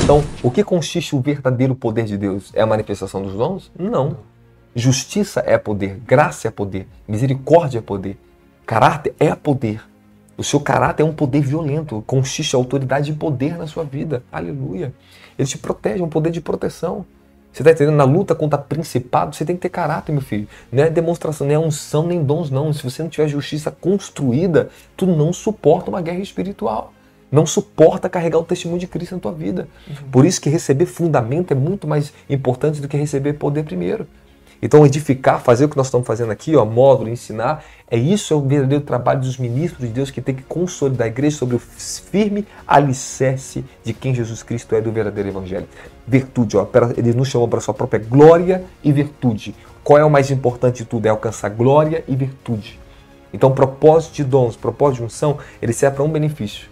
Então, o que consiste o verdadeiro poder de Deus? É a manifestação dos dons? Não. Justiça é poder, graça é poder, misericórdia é poder, caráter é poder. O seu caráter é um poder violento, consiste a autoridade e poder na sua vida. Aleluia. Ele te protege, é um poder de proteção. Você está entendendo? Na luta contra principado, você tem que ter caráter, meu filho. Não é demonstração, não é unção, nem dons, não. Se você não tiver justiça construída, tu não suporta uma guerra espiritual. Não suporta carregar o testemunho de Cristo na tua vida. Por isso que receber fundamento é muito mais importante do que receber poder primeiro. Então edificar, fazer o que nós estamos fazendo aqui, ó, módulo, ensinar, isso é o verdadeiro trabalho dos ministros de Deus que tem que consolidar a igreja sobre o firme alicerce de quem Jesus Cristo é do verdadeiro evangelho. Virtude, ó, ele nos chamou para a sua própria glória e virtude. Qual é o mais importante de tudo? É alcançar glória e virtude. Então propósito de dons, propósito de unção, ele serve para um benefício,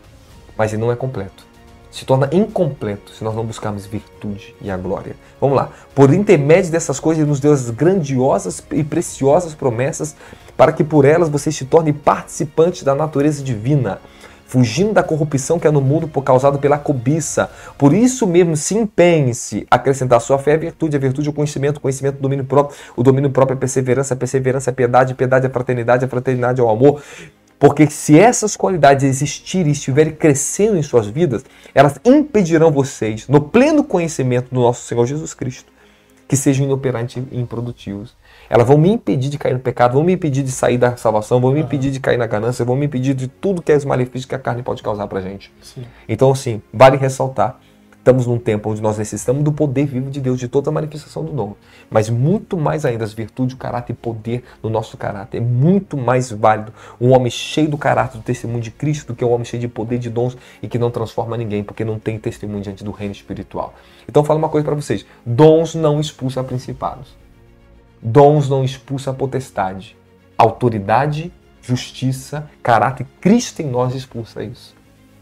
mas ele não é completo. Se torna incompleto se nós não buscarmos virtude e a glória. Vamos lá. Por intermédio dessas coisas, Ele nos deu as grandiosas e preciosas promessas para que por elas você se torne participante da natureza divina, fugindo da corrupção que é no mundo causada pela cobiça. Por isso mesmo, se empenhe-se a acrescentar a sua fé à virtude, a virtude ao conhecimento, o conhecimento ao domínio próprio, o domínio próprio é perseverança, a perseverança é piedade, a piedade é fraternidade, a fraternidade é o amor. Porque se essas qualidades existirem e estiverem crescendo em suas vidas, elas impedirão vocês, no pleno conhecimento do nosso Senhor Jesus Cristo, que sejam inoperantes e improdutivos. Elas vão me impedir de cair no pecado, vão me impedir de sair da salvação, vão me impedir de cair na ganância, vão me impedir de tudo que é os malefícios que a carne pode causar pra gente. Sim. Então, assim, vale ressaltar. Estamos num tempo onde nós necessitamos do poder vivo de Deus, de toda a manifestação do dom. Mas muito mais ainda, as virtudes, o caráter e poder do nosso caráter. É muito mais válido um homem cheio do caráter, do testemunho de Cristo, do que um homem cheio de poder, de dons e que não transforma ninguém, porque não tem testemunho diante do reino espiritual. Então, falo uma coisa para vocês. Dons não expulsam principados. Dons não expulsam a potestade. Autoridade, justiça, caráter, Cristo em nós expulsa isso.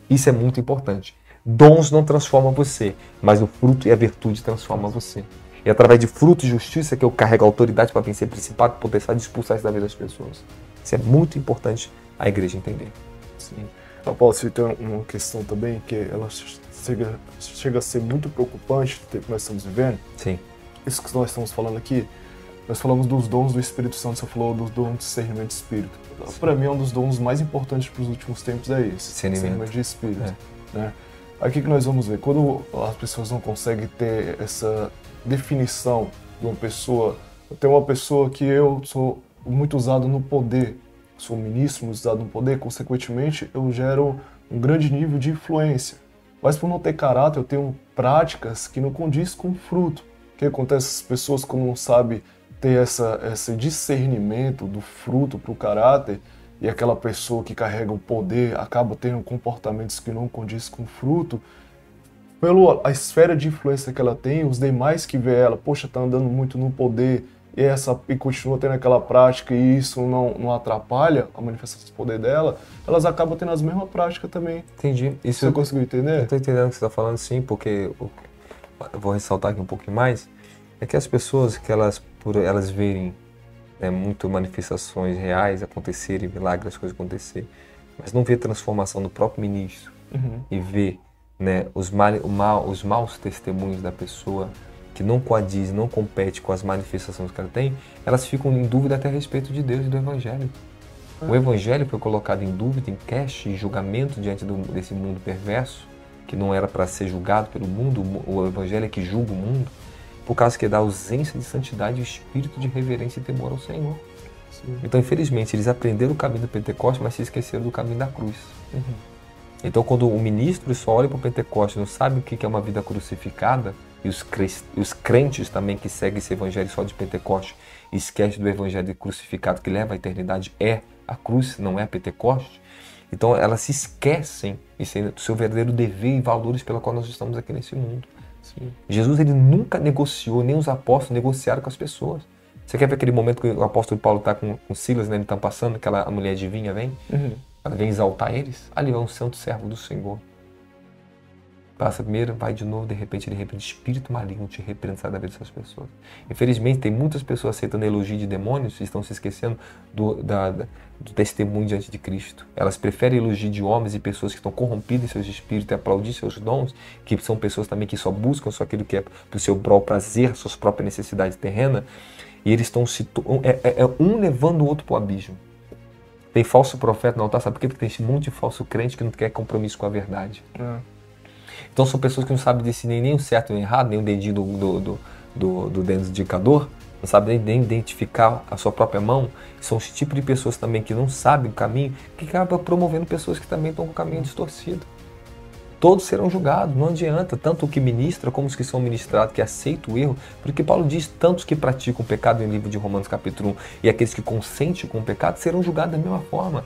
Isso é muito importante. Dons não transformam você, mas o fruto e a virtude transformam você. E através de fruto e justiça que eu carrego a autoridade para vencer principado, potestade e expulsar isso da vida das pessoas. Isso é muito importante a igreja entender. Sim. Paulo, você tem uma questão também que ela chega a ser muito preocupante do tempo que nós estamos vivendo. Sim. Isso que nós estamos falando aqui, nós falamos dos dons do Espírito Santo, você falou dos dons de discernimento de Espírito. Para mim, um dos dons mais importantes para os últimos tempos é esse, discernimento de Espírito. Né? Aí o que nós vamos ver? Quando as pessoas não conseguem ter essa definição de uma pessoa, eu tenho uma pessoa que eu sou muito usado no poder, sou ministro muito usado no poder, consequentemente eu gero um grande nível de influência. Mas por não ter caráter, eu tenho práticas que não condiz com o fruto. O que acontece? As pessoas quando não sabem ter esse discernimento do fruto para o caráter, e aquela pessoa que carrega o poder acaba tendo comportamentos que não condizem com o fruto, pela esfera de influência que ela tem, os demais que vê ela, poxa, tá andando muito no poder, e continua tendo aquela prática e isso não atrapalha a manifestação do poder dela, elas acabam tendo as mesmas práticas também. Entendi. Isso você conseguiu entender? Eu tô entendendo o que você está falando, sim, porque eu vou ressaltar aqui um pouquinho mais, é que as pessoas, que por elas verem muito manifestações reais acontecerem, milagres, as coisas acontecerem, mas não vê transformação no próprio ministro e vê os maus testemunhos da pessoa que não coadiz, não compete com as manifestações que ela tem, elas ficam em dúvida até a respeito de Deus e do Evangelho. O Evangelho foi colocado em dúvida, em queixa e julgamento diante desse mundo perverso, que não era para ser julgado pelo mundo, o Evangelho é que julga o mundo, por causa que dá ausência de santidade e o espírito de reverência e temor ao Senhor. Sim. Então, infelizmente, eles aprenderam o caminho do Pentecostes, mas se esqueceram do caminho da cruz. Então, quando o ministro só olha para o Pentecostes, não sabe o que é uma vida crucificada, e os crentes também que seguem esse evangelho só de Pentecostes, esquecem do evangelho crucificado que leva à eternidade, é a cruz, não é a Pentecostes. Então, elas se esquecem do seu verdadeiro dever e valores pela qual nós estamos aqui nesse mundo. Sim. Jesus, ele nunca negociou, nem os apóstolos negociaram com as pessoas. Você quer ver aquele momento que o apóstolo Paulo está com Silas, né, ele está passando, a mulher adivinha vem, ela vem exaltar eles, ali é um santo servo do Senhor. Passa primeiro, vai de novo, de repente, espírito maligno te repreende, sai da vida dessas pessoas. Infelizmente, tem muitas pessoas aceitando elogio de demônios e estão se esquecendo do testemunho diante de Cristo. Elas preferem elogio de homens e pessoas que estão corrompidas em seus espíritos e aplaudir seus dons, que são pessoas também que só buscam só aquilo que é para o seu prazer, suas próprias necessidades terrenas, e eles estão um levando o outro para o abismo. Tem falso profeta no altar, sabe por quê? Porque tem um monte de falso crente que não quer compromisso com a verdade. Então são pessoas que não sabem decidir nem o certo nem o errado, nem o dedinho do dedo indicador, não sabem nem identificar a sua própria mão. São os tipos de pessoas também que não sabem o caminho, que acabam promovendo pessoas que também estão com o caminho distorcido. Todos serão julgados, não adianta, tanto o que ministra como os que são ministrados, que aceitam o erro, porque Paulo diz, tantos que praticam o pecado em livro de Romanos capítulo 1 e aqueles que consentem com o pecado serão julgados da mesma forma.